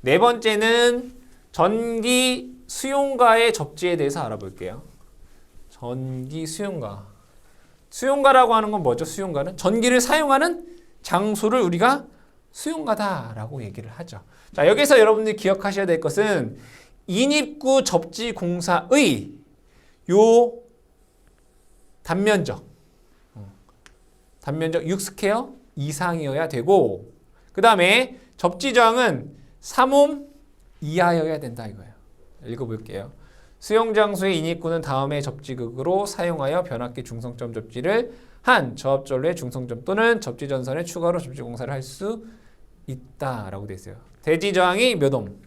네 번째는 전기 수용가의 접지에 대해서 알아볼게요. 전기 수용가. 수용가라고 하는 건 뭐죠? 수용가는 전기를 사용하는 장소를 우리가 수용가다라고 얘기를 하죠. 자, 여기서 여러분들이 기억하셔야 될 것은 인입구 접지 공사의 요 단면적 6스퀘어 이상이어야 되고, 그 다음에 접지 저항은 3옴 이하여야 된다 이거예요. 읽어볼게요. 수용 장소의 인입구는 다음의 접지극으로 사용하여 변압기 중성점 접지를 한 저압전로의 중성점 또는 접지 전선에 추가로 접지 공사를 할 수 있다라고 되어 있어요. 대지 저항이 몇 옴?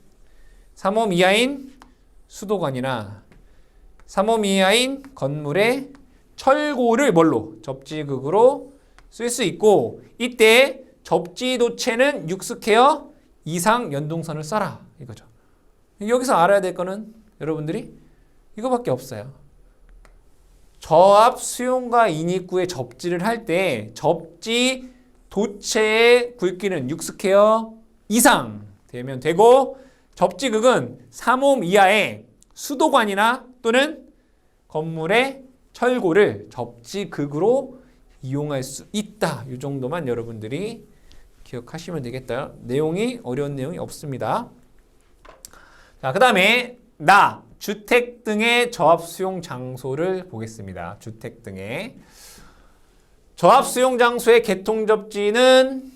3옴 이하인 수도관이나 3옴 이하인 건물의 철골을 뭘로? 접지극으로 쓸 수 있고, 이때 접지 도체는 6스퀘어 이상 연동선을 써라 이거죠. 여기서 알아야 될 거는 여러분들이 이거밖에 없어요. 저압 수용과 인입구의 접지를 할 때 접지 도체의 굵기는 6스퀘어 이상 되면 되고, 접지극은 3옴 이하의 수도관이나 또는 건물의 철골을 접지극으로 이용할 수 있다. 이 정도만 여러분들이 기억하시면 되겠다. 내용이 어려운 내용이 없습니다. 자, 그 다음에 주택 등의 저압 수용 장소를 보겠습니다. 주택 등의 저압 수용 장소의 개통 접지는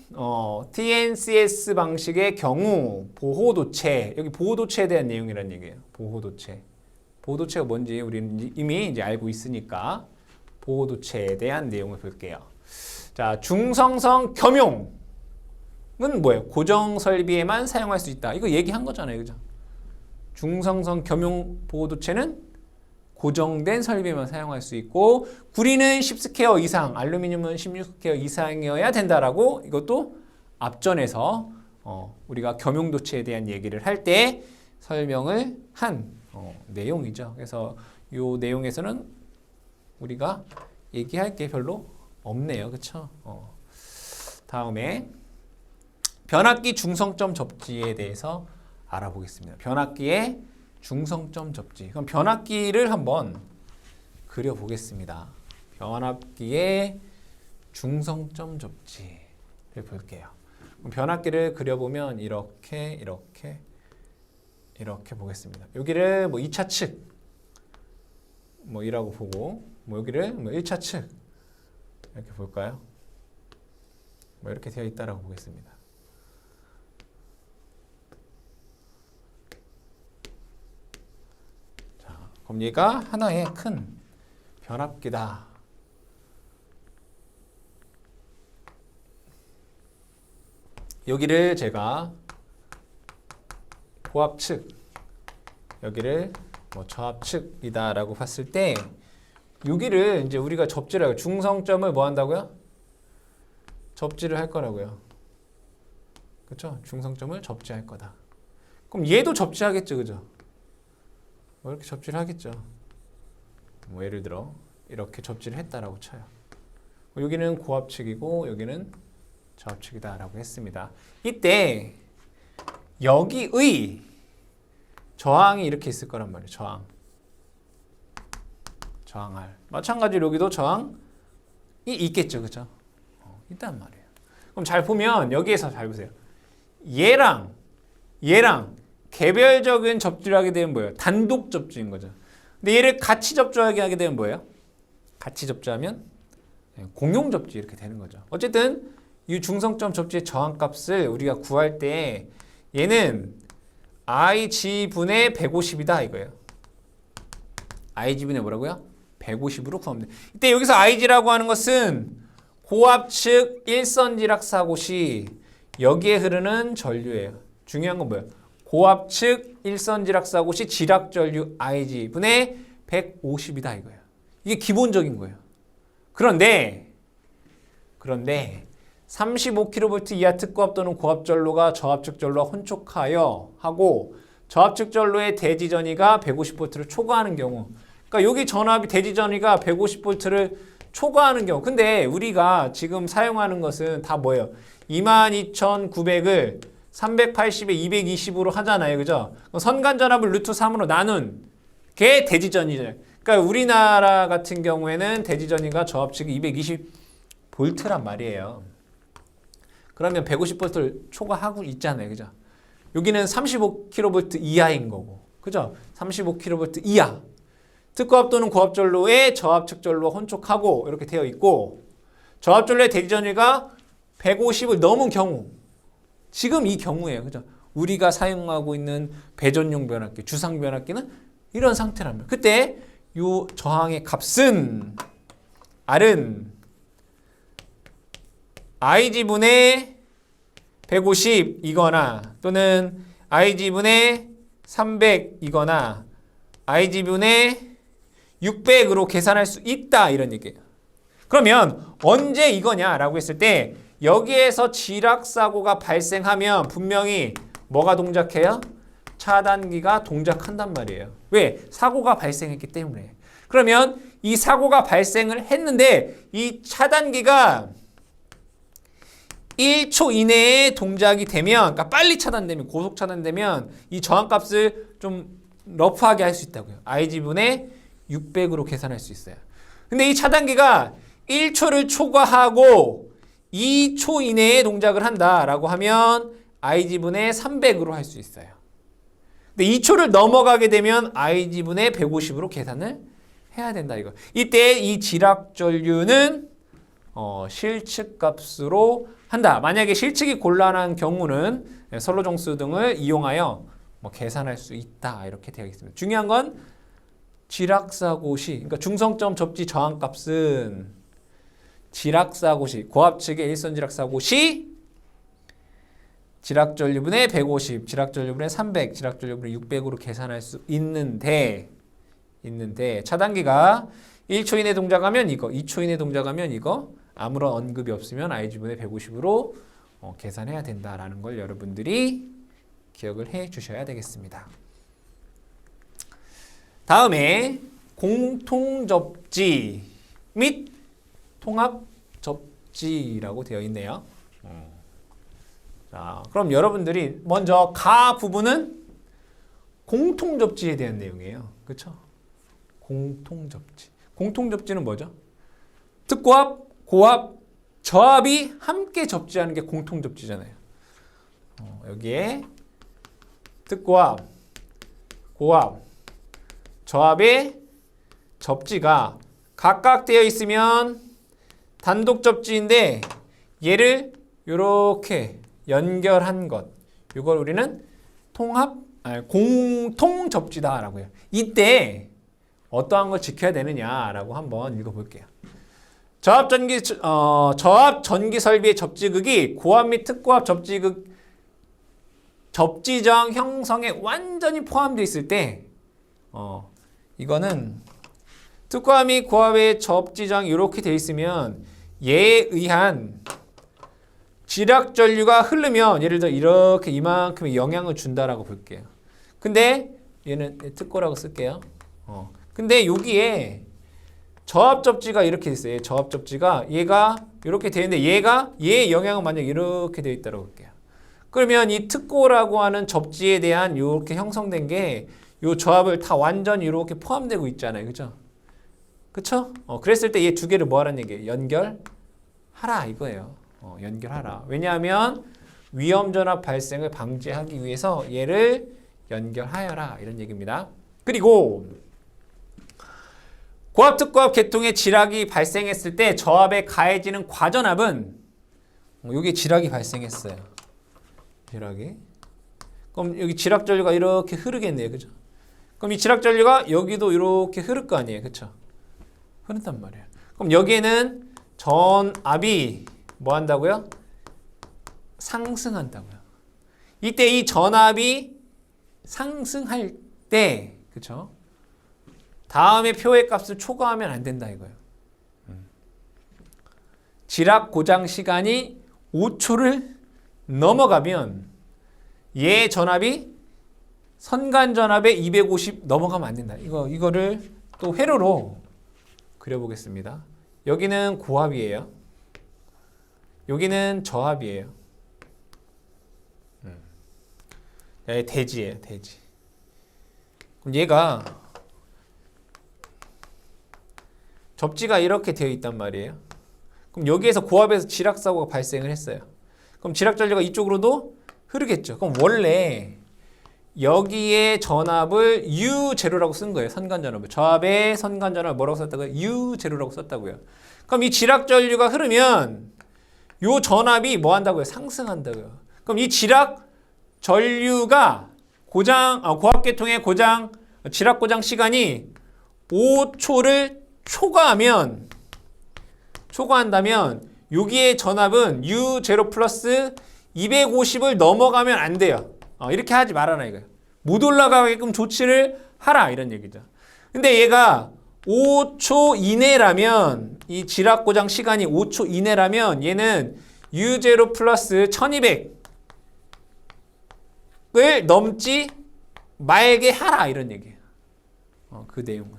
TNCS 방식의 경우 보호도체, 여기 보호도체에 대한 내용이라는 얘기예요. 보호도체가 뭔지 우리는 이미 이제 알고 있으니까 보호도체에 대한 내용을 볼게요. 자, 중성성 겸용은 뭐예요? 고정 설비에만 사용할 수 있다. 이거 얘기한 거잖아요, 그죠? 중성성 겸용 보호도체는 고정된 설비에만 사용할 수 있고, 구리는 10스퀘어 이상, 알루미늄은 16스퀘어 이상이어야 된다라고 이것도 앞전에서 우리가 겸용도체에 대한 얘기를 할 때 설명을 한 내용이죠. 그래서 이 내용에서는 우리가 얘기할 게 별로 없네요. 그렇죠? 다음에 변압기 중성점 접지에 대해서 알아보겠습니다. 변압기의 중성점 접지. 그럼 변압기를 한번 그려보겠습니다. 변압기의 중성점 접지를 볼게요. 그럼 변압기를 그려보면 이렇게 보겠습니다. 여기를 뭐 2차 측 이라고 보고, 여기를 1차 측 이렇게 볼까요? 이렇게 되어 있다라고 보겠습니다. 그럼 얘가 하나의 큰 변압기다. 여기를 제가 고압측, 여기를 저압측이다라고 봤을 때, 여기를 이제 우리가 접지를 하고 중성점을 뭐 한다고요? 접지를 할 거라고요. 그렇죠? 중성점을 접지할 거다. 그럼 얘도 접지하겠죠, 그죠? 이렇게 접지를 하겠죠. 예를 들어 이렇게 접지를 했다라고 쳐요. 여기는 고압측이고 여기는 저압측이다라고 했습니다. 이때 여기의 저항이 이렇게 있을 거란 말이에요. 저항할. 마찬가지로 여기도 저항이 있겠죠, 그죠? 있단 말이에요. 그럼 잘 보면 여기에서 잘 보세요. 얘랑 개별적인 접지를 하게 되면 뭐예요? 단독 접지인 거죠. 근데 얘를 같이 접지하게 하게 되면 뭐예요? 같이 접지하면 공용 접지 이렇게 되는 거죠. 어쨌든 이 중성점 접지의 저항값을 우리가 구할 때 얘는 IG분의 150이다 이거예요. IG분의 뭐라고요? 150으로 구하면 돼요. 이때 여기서 IG라고 하는 것은 고압측 일선지락 사고 시 여기에 흐르는 전류예요. 중요한 건 뭐예요? 고압측 일선지락 사고 시 지락전류 IG분의 150이다 이거예요. 이게 기본적인 거예요. 그런데 35kV 이하 특고압 또는 고압 전로가 저압측 전로와 혼촉하여 하고 저압측 전로의 대지 전위가 150V를 초과하는 경우, 그러니까 여기 전압이 대지 전위가 150V를 초과하는 경우, 근데 우리가 지금 사용하는 것은 다 뭐예요? 22,900을 380에 220으로 하잖아요. 그죠? 선간전압을 루트 3으로 나눈 게 대지전이죠. 그러니까 우리나라 같은 경우에는 대지전이가 저압 측이 220V란 말이에요. 그러면 150V를 초과하고 있잖아요. 그죠? 여기는 35kV 이하인 거고. 그죠? 35kV 이하. 특고압 또는 고압전로의 저압측 전로와 혼촉하고 이렇게 되어 있고, 저압전로의 대지전위가 150을 넘은 경우, 지금 이 경우예요. 그죠? 우리가 사용하고 있는 배전용 변압기, 주상 변압기는 이런 상태라면 그때 이 저항의 값은 R은 IG분의 150이거나 또는 IG분의 300이거나 IG분의 600으로 계산할 수 있다 이런 얘기예요. 그러면 언제 이거냐라고 했을 때 여기에서 지락사고가 발생하면 분명히 뭐가 동작해요? 차단기가 동작한단 말이에요. 왜? 사고가 발생했기 때문에. 그러면 이 사고가 발생을 했는데 이 차단기가 1초 이내에 동작이 되면, 그러니까 빨리 차단되면, 고속 차단되면 이 저항값을 좀 러프하게 할 수 있다고요. IG분의 600으로 계산할 수 있어요. 근데 이 차단기가 1초를 초과하고 2초 이내에 동작을 한다라고 하면 IG분의 300으로 할 수 있어요. 근데 2초를 넘어가게 되면 IG분의 150으로 계산을 해야 된다 이거. 이때 이 지락전류는 실측값으로 한다. 만약에 실측이 곤란한 경우는 선로정수 등을 이용하여 계산할 수 있다 이렇게 되어 있습니다. 중요한 건 지락사고 시, 그러니까 중성점 접지 저항값은 지락사고 시, 고압 측의 일선 지락사고 시 지락전류분의 150, 지락전류분의 300, 지락전류분의 600으로 계산할 수 있는데 차단기가 1초 이내 동작하면 이거, 2초 이내 동작하면 이거, 아무런 언급이 없으면 IG분의 150으로 계산해야 된다라는 걸 여러분들이 기억을 해 주셔야 되겠습니다. 다음에 공통접지 및 통합접지라고 되어 있네요. 자, 그럼 여러분들이 먼저 가 부분은 공통접지에 대한 내용이에요. 그렇죠? 공통접지. 공통접지는 뭐죠? 특고압, 고압, 저압이 함께 접지하는 게 공통접지잖아요. 여기에 특고압, 고압, 저압의 접지가 각각 되어 있으면 단독 접지인데 얘를 이렇게 연결한 것, 이걸 우리는 공통 접지다라고 해요. 이때 어떠한 걸 지켜야 되느냐라고 한번 읽어볼게요. 저압 전기 설비의 접지극이 고압 및 특고압 접지극 접지정 형성에 완전히 포함되어 있을 때 이거는 특고압 및 고압의 접지정이 이렇게 되어 있으면 얘에 의한 지락 전류가 흐르면 예를 들어 이렇게 이만큼의 영향을 준다라고 볼게요. 근데 얘는 특고라고 쓸게요. 근데 여기에 저압 접지가 이렇게 있어요. 저압 접지가 얘가 이렇게 되어 있는데 얘의 영향은 만약 이렇게 되어 있다고 볼게요. 그러면 이 특고라고 하는 접지에 대한 이렇게 형성된 게 이 저압을 다 완전히 이렇게 포함되고 있잖아요. 그죠? 그쵸? 그랬을 때 얘 두 개를 뭐 하라는 얘기예요? 연결하라 이거예요. 연결하라. 왜냐하면 위험 전압 발생을 방지하기 위해서 얘를 연결하여라 이런 얘기입니다. 그리고 고압 특고압 계통의 지락이 발생했을 때 저압에 가해지는 과전압은 여기 지락이 발생했어요. 지락이. 그럼 여기 지락 전류가 이렇게 흐르겠네요. 그죠? 그럼 이 지락 전류가 여기도 이렇게 흐를 거 아니에요. 그쵸? 흐른단 말이에요. 그럼 여기에는 전압이 뭐 한다고요? 상승한다고요. 이때 이 전압이 상승할 때, 그쵸? 다음에 표의 값을 초과하면 안 된다 이거예요. 지락 고장 시간이 5초를 넘어가면 얘 전압이 선간 전압의 250 넘어가면 안 된다. 이거를 또 회로로 그려보겠습니다. 여기는 고압이에요. 여기는 저압이에요. 대지예요, 대지. 그럼 얘가 접지가 이렇게 되어 있단 말이에요. 그럼 여기에서 고압에서 지락사고가 발생을 했어요. 그럼 지락전류가 이쪽으로도 흐르겠죠. 그럼 원래 여기에 전압을 U0라고 쓴 거예요. 선간전압을. 저압의 선간전압을 뭐라고 썼다고요? U0라고 썼다고요. 그럼 이 지락전류가 흐르면 요 전압이 뭐 한다고요? 상승한다고요. 그럼 이 지락전류가 고압계통의 지락고장 시간이 5초를 초과한다면 여기에 전압은 U0 플러스 250을 넘어가면 안 돼요. 이렇게 하지 말아라 이거예요. 못 올라가게끔 조치를 하라 이런 얘기죠. 근데 얘가 5초 이내라면 이 지락고장 시간이 5초 이내라면 얘는 U0 플러스 1200을 넘지 말게 하라 이런 얘기예요. 그 내용은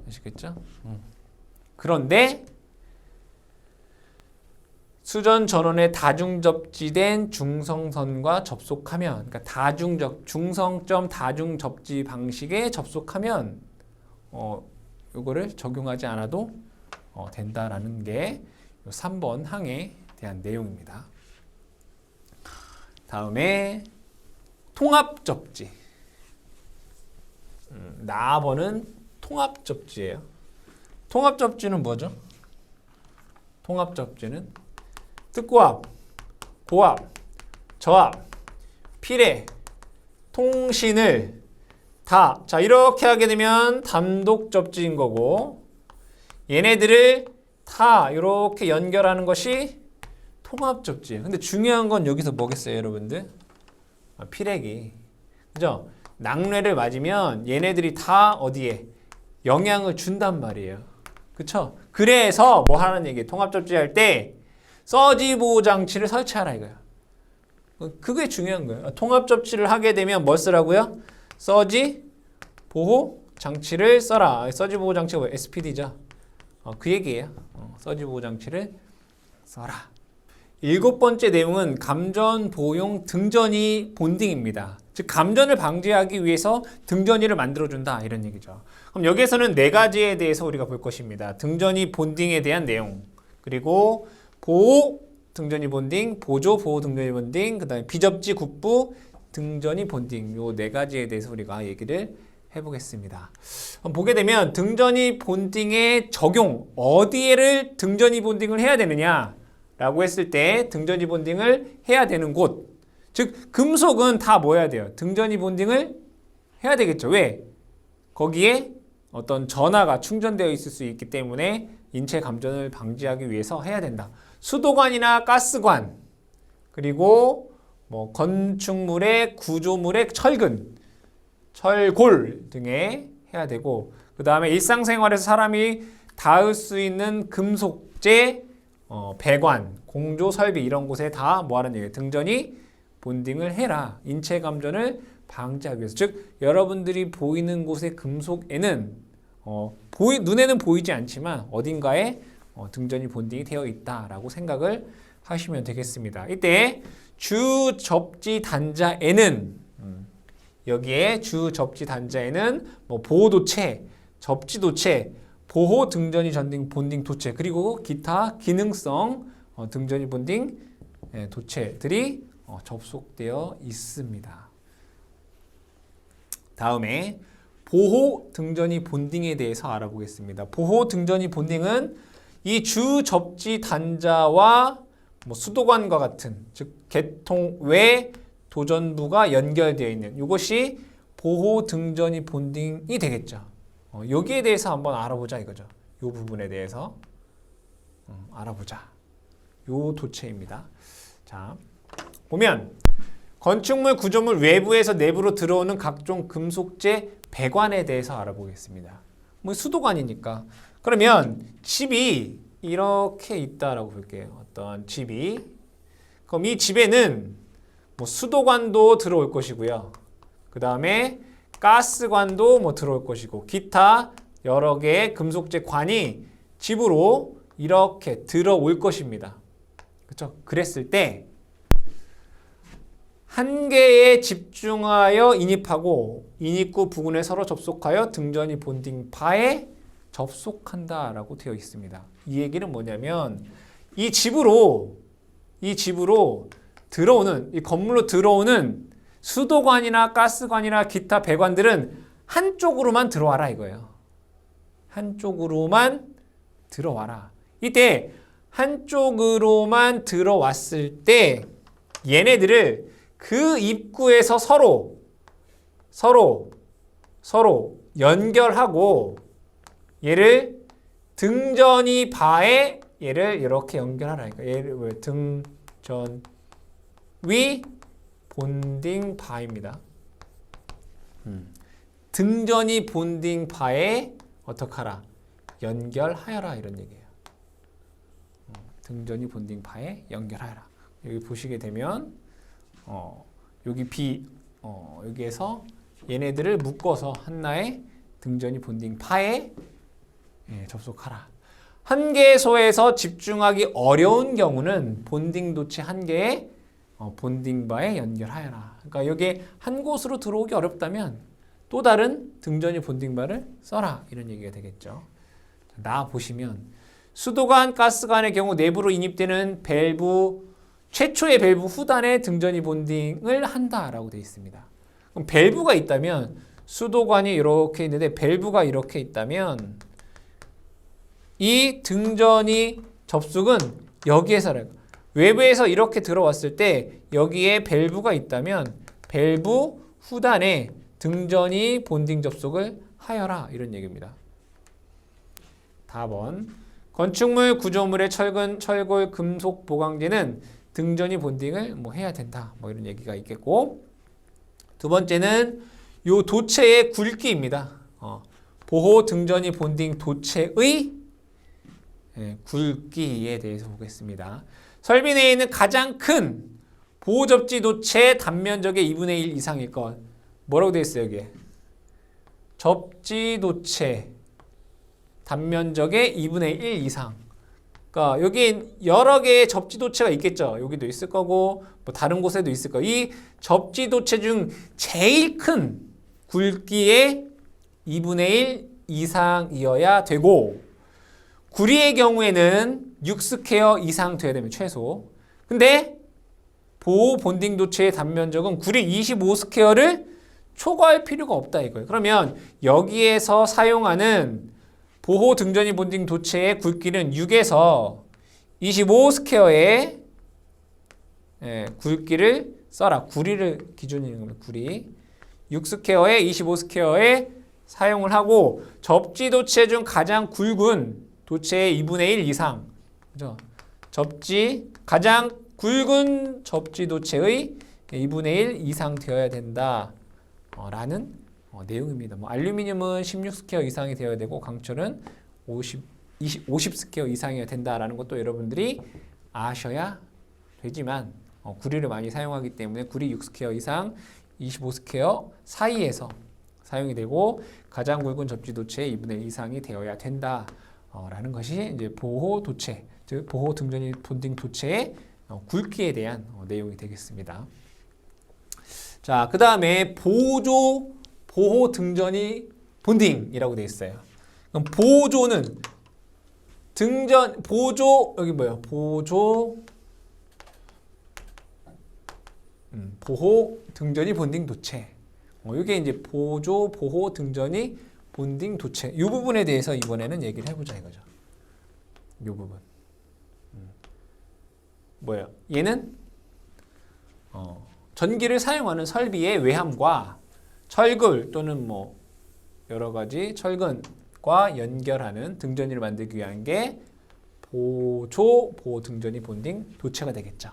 아시겠죠? 그런데 수전 전원에 다중접지된 중성선과 접속하면, 그러니까 중성점 다중접지 방식에 접속하면 이거를 적용하지 않아도 된다라는 게 3번 항에 대한 내용입니다. 다음에 통합접지. 나번은 통합접지예요. 통합접지는 뭐죠? 통합접지는 특고압, 고압, 저압, 필해, 통신을 다 이렇게 하게 되면 단독접지인 거고 얘네들을 다 이렇게 연결하는 것이 통합접지예요. 근데 중요한 건 여기서 뭐겠어요, 여러분들? 필핵이. 그죠? 낙뢰를 맞으면 얘네들이 다 어디에 영향을 준단 말이에요. 그쵸? 그래서 뭐 하는 얘기예요? 통합접지 할 때 서지 보호 장치를 설치하라 이거야. 그게 중요한 거예요. 통합접지를 하게 되면 뭘 쓰라고요? 서지 보호 장치를 써라. 서지 보호 장치가 뭐예요? SPD죠. 그 얘기예요. 서지 보호 장치를 써라. 7번째 내용은 감전 보호용 등전이 본딩입니다. 즉 감전을 방지하기 위해서 등전이를 만들어준다 이런 얘기죠. 그럼 여기에서는 4가지에 대해서 우리가 볼 것입니다. 등전이 본딩에 대한 내용, 그리고 보호 등전이 본딩, 보조 보호 등전이 본딩, 그 다음에 비접지 국부 등전이 본딩, 요 4가지에 대해서 우리가 얘기를 해보겠습니다. 보게 되면 등전이 본딩의 적용, 어디에를 등전이 본딩을 해야 되느냐 라고 했을 때 등전이 본딩을 해야 되는 곳, 즉 금속은 다 뭐 해야 돼요? 등전이 본딩을 해야 되겠죠. 왜? 거기에 어떤 전하가 충전되어 있을 수 있기 때문에 인체 감전을 방지하기 위해서 해야 된다. 수도관이나 가스관, 그리고 뭐 건축물의 구조물의 철근, 철골 등에 해야 되고, 그 다음에 일상생활에서 사람이 닿을 수 있는 금속재, 배관, 공조 설비 이런 곳에 다 뭐하는 얘기예요? 등전이 본딩을 해라. 인체 감전을 방지하기 위해서. 즉 여러분들이 보이는 곳의 금속에는 눈에는 보이지 않지만 어딘가에 등전이 본딩이 되어 있다라고 생각을 하시면 되겠습니다. 이때 주 접지 단자에는 여기에 주 접지 단자에는 뭐 보호도체, 접지도체, 보호 등전이 전딩 본딩 도체, 그리고 기타 기능성 등전이 본딩 도체들이 접속되어 있습니다. 다음에 보호 등전이 본딩에 대해서 알아보겠습니다. 보호 등전이 본딩은 이 주 접지 단자와 뭐 수도관과 같은, 즉 개통 외 도전부가 연결되어 있는 이것이 보호 등전이 본딩이 되겠죠. 여기에 대해서 한번 알아보자 이거죠. 이 부분에 대해서 알아보자. 요 도체입니다. 자, 보면 건축물, 구조물 외부에서 내부로 들어오는 각종 금속재 배관에 대해서 알아보겠습니다. 뭐 수도관이니까. 그러면 집이 이렇게 있다라고 볼게요. 어떤 집이. 그럼 이 집에는 뭐 수도관도 들어올 것이고요. 그 다음에 가스관도 뭐 들어올 것이고, 기타 여러 개의 금속재 관이 집으로 이렇게 들어올 것입니다. 그렇죠? 그랬을 때 한 개에 집중하여 인입하고 인입구 부근에 서로 접속하여 등전이 본딩 바에 접속한다라고 되어 있습니다. 이 얘기는 뭐냐면 이 집으로 들어오는 이 건물로 들어오는 수도관이나 가스관이나 기타 배관들은 한쪽으로만 들어와라 이거예요. 한쪽으로만 들어와라. 이때 한쪽으로만 들어왔을 때 얘네들을 그 입구에서 서로 연결하고 얘를 등전이 바에 얘를 이렇게 연결하라. 얘를 왜 등전 위 본딩 바입니다. 등전이 본딩 바에 어떻게 하라? 연결하여라 이런 얘기예요. 등전이 본딩 바에 연결하여라. 여기 보시게 되면 여기에서 얘네들을 묶어서 하나의 등전이 본딩 파에 접속하라. 한 개소에서 집중하기 어려운 경우는 본딩 도체 한 개의 본딩 바에 연결하여라. 그러니까 여기에 한 곳으로 들어오기 어렵다면 또 다른 등전이 본딩 바를 써라. 이런 얘기가 되겠죠. 나 보시면 수도관, 가스관의 경우 내부로 인입되는 최초의 밸브 후단에 등전이 본딩을 한다라고 되어 있습니다. 그럼 밸브가 있다면 수도관이 이렇게 있는데 밸브가 이렇게 있다면 이 등전이 접속은 여기에서 외부에서 이렇게 들어왔을 때 여기에 밸브가 있다면 밸브 후단에 등전이 본딩 접속을 하여라 이런 얘기입니다. 답은 건축물, 구조물의 철골, 금속 보강제는 등전이 본딩을 해야 된다. 이런 얘기가 있겠고, 두 번째는 요 도체의 굵기입니다. 보호 등전이 본딩 도체의 굵기에 대해서 보겠습니다. 설비 내에 있는 가장 큰 보호 접지 도체 단면적의 2분의 1 이상일 것. 뭐라고 되어 있어요, 여기에? 접지 도체 단면적의 2분의 1 이상. 그러니까 여기 여러 개의 접지 도체가 있겠죠. 여기도 있을 거고 다른 곳에도 있을 거고 이 접지 도체 중 제일 큰 굵기의 2분의 1 이상이어야 되고 구리의 경우에는 6스퀘어 이상 돼야 되면 최소. 근데 보호 본딩 도체의 단면적은 구리 25스퀘어를 초과할 필요가 없다 이거예요. 그러면 여기에서 사용하는 보호 등전이 본딩 도체의 굵기는 6에서 25스퀘어의 굵기를 써라. 구리를 기준인 겁니다. 구리. 6스퀘어에 25스퀘어에 사용을 하고 접지 도체 중 가장 굵은 도체의 2분의 1 이상. 그죠? 가장 굵은 접지 도체의 2분의 1 이상 되어야 된다. 라는 내용입니다. 알루미늄은 16스퀘어 이상이 되어야 되고 강철은 50스퀘어 이상이어야 된다라는 것도 여러분들이 아셔야 되지만 구리를 많이 사용하기 때문에 구리 6스퀘어 이상 25스퀘어 사이에서 사용이 되고 가장 굵은 접지 도체의 2분의 1 이상이 되어야 된다라는 것이 이제 보호 도체, 즉 보호 등전이 본딩 도체의 굵기에 대한 내용이 되겠습니다. 자, 그 다음에 보호 등전이 본딩이라고 되어 있어요. 그럼 보조는 여기 뭐예요? 보호 등전이 본딩 도체. 이게 이제 보호 등전이 본딩 도체. 이 부분에 대해서 이번에는 얘기를 해보자 이거죠. 이 부분. 뭐예요? 얘는 전기를 사용하는 설비의 외함과 철근 또는 여러 가지 철근과 연결하는 등전이를 만들기 위한 게 보호 등전이 본딩 도체가 되겠죠.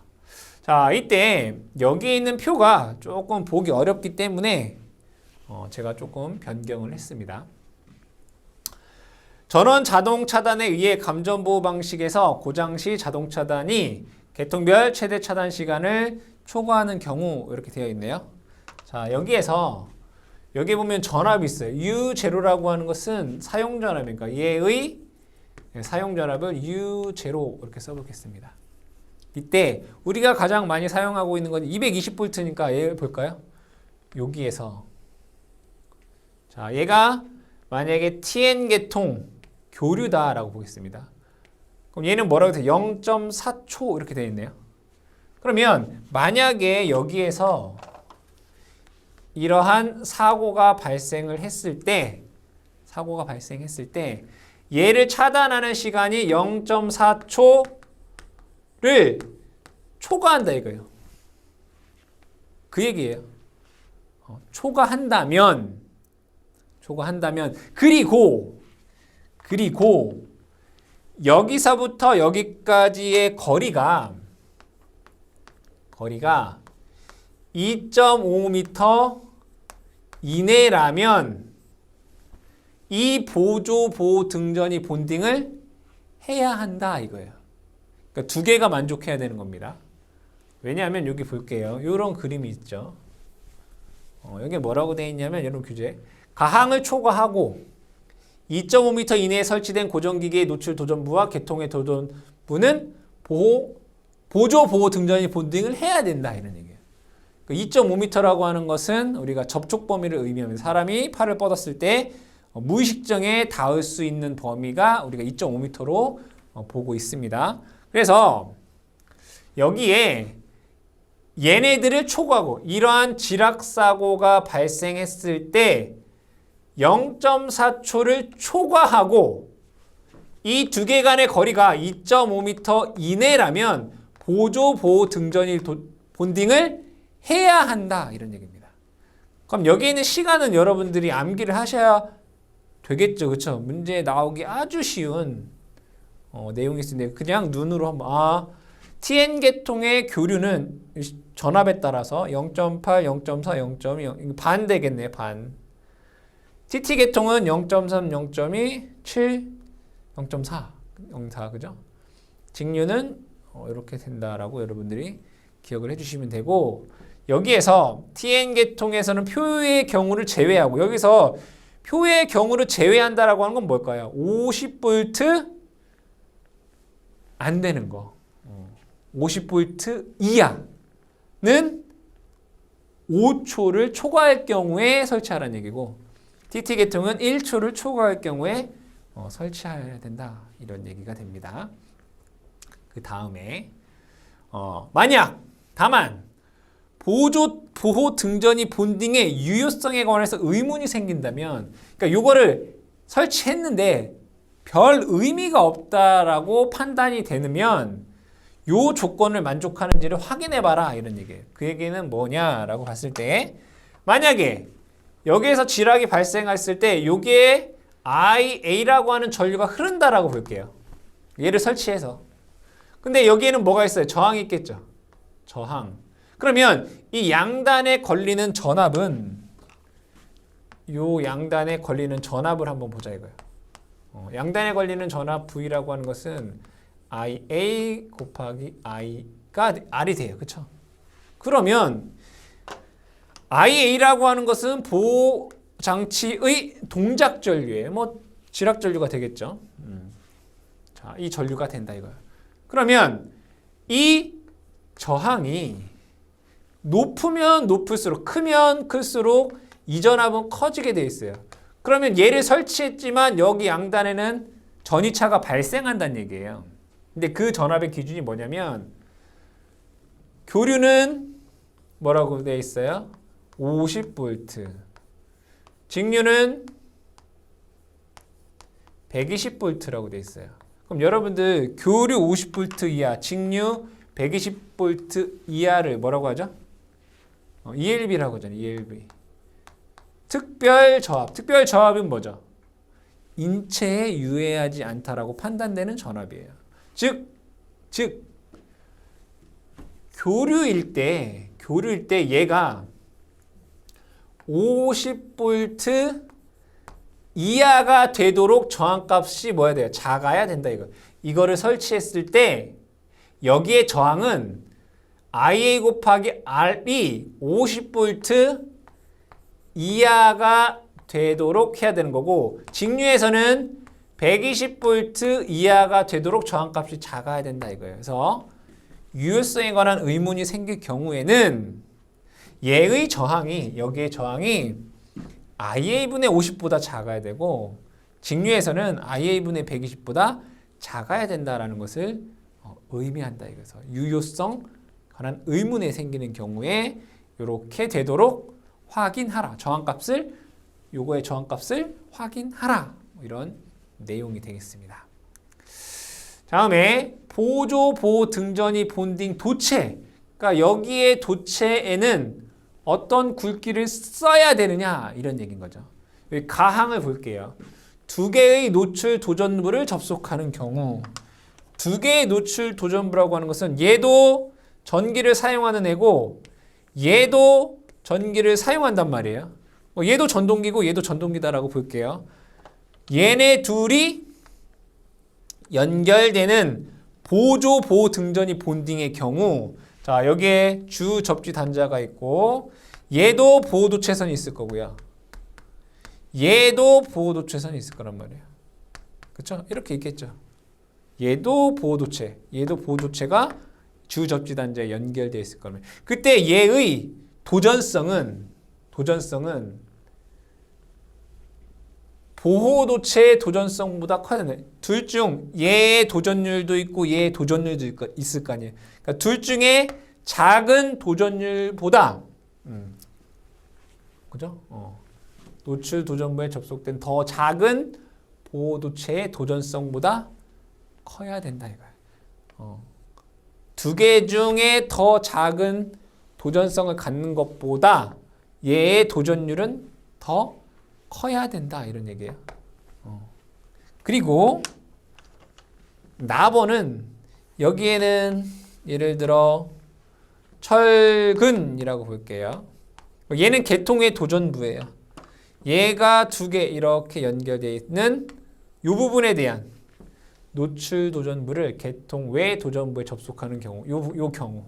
자, 이때 여기 있는 표가 조금 보기 어렵기 때문에 제가 조금 변경을 했습니다. 전원 자동 차단에 의해 감전 보호 방식에서 고장 시 자동 차단이 계통별 최대 차단 시간을 초과하는 경우 이렇게 되어 있네요. 자, 여기 보면 전압이 있어요. U0라고 하는 것은 사용 전압이니까 얘의 사용 전압을 U0 이렇게 써보겠습니다. 이때 우리가 가장 많이 사용하고 있는 건 220V니까 얘 볼까요? 여기에서 자, 얘가 만약에 TN 계통 교류다라고 보겠습니다. 그럼 얘는 뭐라고 돼요? 0.4초 이렇게 되어 있네요. 그러면 만약에 여기에서 이러한 사고가 발생했을 때 얘를 차단하는 시간이 0.4초를 초과한다 이거예요. 그 얘기예요. 초과한다면 그리고 여기서부터 여기까지의 거리가 2.5m 이내라면 이 보조 보호 등전이 본딩을 해야 한다 이거예요. 그러니까 두 개가 만족해야 되는 겁니다. 왜냐하면 여기 볼게요. 이런 그림이 있죠. 여기 뭐라고 되어 있냐면 이런 규제. 가항을 초과하고 2.5m 이내에 설치된 고정기계의 노출 도전부와 개통의 도전부는 보조 보호 등전이 본딩을 해야 된다 이런 얘기예요. 2.5m라고 하는 것은 우리가 접촉 범위를 의미하면 사람이 팔을 뻗었을 때 무의식정에 닿을 수 있는 범위가 우리가 2.5m로 보고 있습니다. 그래서 여기에 얘네들을 초과하고 이러한 지락사고가 발생했을 때 0.4초를 초과하고 이 두 개 간의 거리가 2.5m 이내라면 보조 보호 등전이 본딩을 해야 한다 이런 얘기입니다. 그럼 여기 있는 시간은 여러분들이 암기를 하셔야 되겠죠, 그렇죠? 문제에 나오기 아주 쉬운 내용이 있는데 그냥 눈으로 한번 TN 계통의 교류는 전압에 따라서 0.8, 0.4, 0.2 반 되겠네 반. TT 계통은 0.3, 0.2, 7, 0.4, 0.4 그죠? 직류는 이렇게 된다라고 여러분들이 기억을 해주시면 되고 여기에서 TN 계통에서는 표의 경우를 제외하고 여기서 표의 경우를 제외한다라고 하는 건 뭘까요? 50V 안 되는 거. 50V 이하는 5초를 초과할 경우에 설치하라는 얘기고 TT 계통은 1초를 초과할 경우에 설치해야 된다 이런 얘기가 됩니다. 그 다음에 만약 다만 보호 등전이 본딩의 유효성에 관해서 의문이 생긴다면 그러니까 요거를 설치했는데 별 의미가 없다라고 판단이 되면 요 조건을 만족하는지를 확인해 봐라 이런 얘기예요. 그 얘기는 뭐냐라고 봤을 때 만약에 여기에서 지락이 발생했을 때 여기에 IA라고 하는 전류가 흐른다라고 볼게요. 얘를 설치해서. 근데 여기에는 뭐가 있어요? 저항이 있겠죠. 저항. 그러면 이 양단에 걸리는 전압은 요 양단에 걸리는 전압을 한번 보자 이거예요. 양단에 걸리는 전압 V라고 하는 것은 IA 곱하기 I가 R이 돼요. 그렇죠? 그러면 IA라고 하는 것은 보호 장치의 동작 전류예요. 뭐 지락 전류가 되겠죠. 자, 이 전류가 된다 이거예요. 그러면 이 저항이 높으면 높을수록 크면 클수록 이 전압은 커지게 돼 있어요. 그러면 얘를 설치했지만 여기 양단에는 전이차가 발생한다는 얘기예요. 근데 그 전압의 기준이 뭐냐면 교류는 뭐라고 돼 있어요? 50V. 직류는 120V라고 돼 있어요. 그럼 여러분들 교류 50V 이하, 직류 120V 이하를 뭐라고 하죠? ELB라고 하잖아요. ELB. 특별 저압. 특별 저압은 뭐죠? 인체에 유해하지 않다라고 판단되는 전압이에요. 즉 교류일 때 얘가 50V 이하가 되도록 저항값이 뭐야 돼요? 작아야 된다 이거. 이거를 설치했을 때 여기에 저항은 IA 곱하기 R이 50V 이하가 되도록 해야 되는 거고 직류에서는 120V 이하가 되도록 저항값이 작아야 된다 이거예요. 그래서 유효성에 관한 의문이 생길 경우에는 얘의 저항이 여기에 저항이 IA분의 50보다 작아야 되고 직류에서는 IA분의 120보다 작아야 된다라는 것을 의미한다. 이거서 유효성 관한 의문이 생기는 경우에 이렇게 되도록 확인하라. 저항값을 요거의 저항값을 확인하라. 이런 내용이 되겠습니다. 다음에 보조, 보호, 등전이, 본딩, 도체. 그러니까 여기에 도체에는 어떤 굵기를 써야 되느냐 이런 얘기인 거죠. 여기 가항을 볼게요. 두 개의 노출 도전부를 접속하는 경우 두 개의 노출 도전부라고 하는 것은 얘도 전기를 사용하는 애고 얘도 전기를 사용한단 말이에요. 얘도 전동기고 얘도 전동기다라고 볼게요. 얘네 둘이 연결되는 보조, 보호, 등전이, 본딩의 경우 자 여기에 주, 접지, 단자가 있고 얘도 보호도체선이 있을 거고요. 얘도 보호도체선이 있을 거란 말이에요. 그렇죠? 이렇게 있겠죠. 얘도 보호도체, 얘도 보호도체가 주, 접지, 단자에 연결되어 있을 거면 그때 얘의 도전성은 보호도체의 도전성보다 커야 된다. 둘 중 얘의 도전율도 있고 얘의 도전율도 있을 거 아니에요. 그러니까 둘 중에 작은 도전율보다 그죠? 노출 도전부에 접속된 더 작은 보호도체의 도전성보다 커야 된다 이거예요. 두 개 중에 더 작은 도전성을 갖는 것보다 얘의 도전율은 더 커야 된다 이런 얘기예요. 그리고 나번은 여기에는 예를 들어 철근이라고 볼게요. 얘는 계통의 도전부예요. 얘가 두 개 이렇게 연결되어 있는 이 부분에 대한 노출 도전부를 계통 외 도전부에 접속하는 경우 요 경우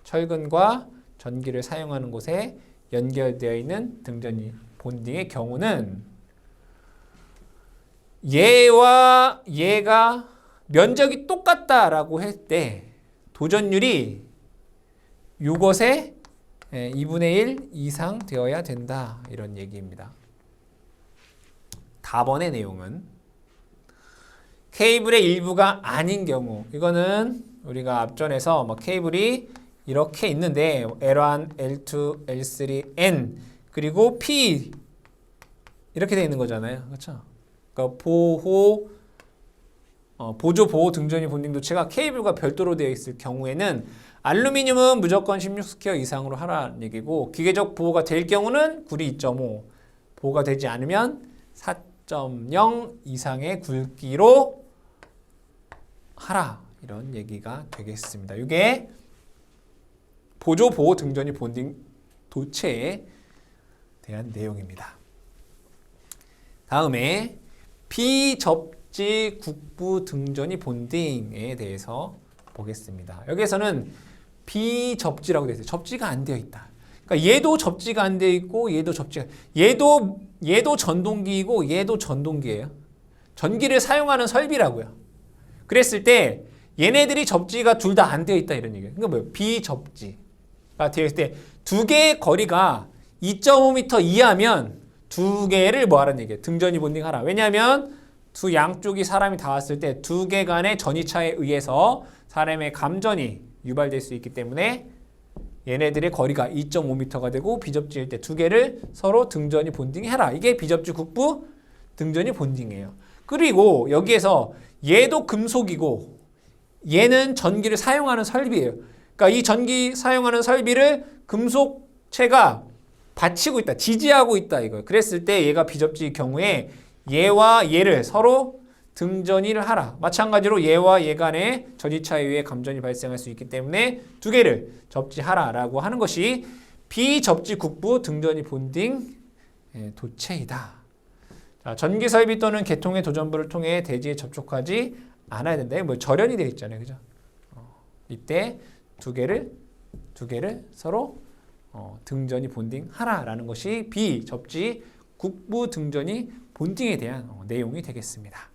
철근과 전기를 사용하는 곳에 연결되어 있는 등전이 본딩의 경우는 얘와 얘가 면적이 똑같다라고 할 때 도전율이 이것에 2분의 1 이상 되어야 된다 이런 얘기입니다. 다번의 내용은 케이블의 일부가 아닌 경우 이거는 우리가 앞전에서 케이블이 이렇게 있는데 L1, L2, L3, N 그리고 P 이렇게 되어 있는 거잖아요. 그렇죠? 그러니까 보조, 보호, 등전이, 본딩, 도체가 케이블과 별도로 되어 있을 경우에는 알루미늄은 무조건 16스퀘어 이상으로 하라는 얘기고 기계적 보호가 될 경우는 구리 2.5 보호가 되지 않으면 4.0 이상의 굵기로 하라 이런 얘기가 되겠습니다. 이게 보조, 보호, 등전이, 본딩, 도체에 대한 내용입니다. 다음에 비접지 국부 등전이 본딩에 대해서 보겠습니다. 여기에서는 비접지라고 되어 있어요. 접지가 안 되어 있다. 그러니까 얘도 접지가 안 되어 있고 얘도 전동기이고 얘도 전동기예요. 전기를 사용하는 설비라고요. 그랬을 때 얘네들이 접지가 둘 다 안 되어 있다 이런 얘기예요. 그러니까 뭐예요? 비접지가 되어 있을 때 두 개의 거리가 2.5m 이하면 두 개를 뭐 하라는 얘기예요? 등전이 본딩하라. 왜냐하면 두 양쪽이 사람이 닿았을 때 두 개 간의 전이차에 의해서 사람의 감전이 유발될 수 있기 때문에 얘네들의 거리가 2.5m가 되고 비접지일 때 두 개를 서로 등전이 본딩해라. 이게 비접지 국부 등전이 본딩이에요. 그리고 여기에서 얘도 금속이고 얘는 전기를 사용하는 설비예요. 그러니까 이 전기 사용하는 설비를 금속체가 받치고 있다, 지지하고 있다 이거예요. 그랬을 때 얘가 비접지일 경우에 얘와 얘를 서로 등전이를 하라. 마찬가지로 얘와 얘 간의 전이차에 의해 감전이 발생할 수 있기 때문에 두 개를 접지하라라고 하는 것이 비접지 국부 등전이 본딩 도체이다. 자, 전기 설비 또는 계통의 도전부를 통해 대지에 접촉하지 않아야 된다. 뭐 절연이 되어 있잖아요, 그죠? 이때 두 개를 서로 등전이 본딩하라라는 것이 비접지 국부 등전이 본딩에 대한 내용이 되겠습니다.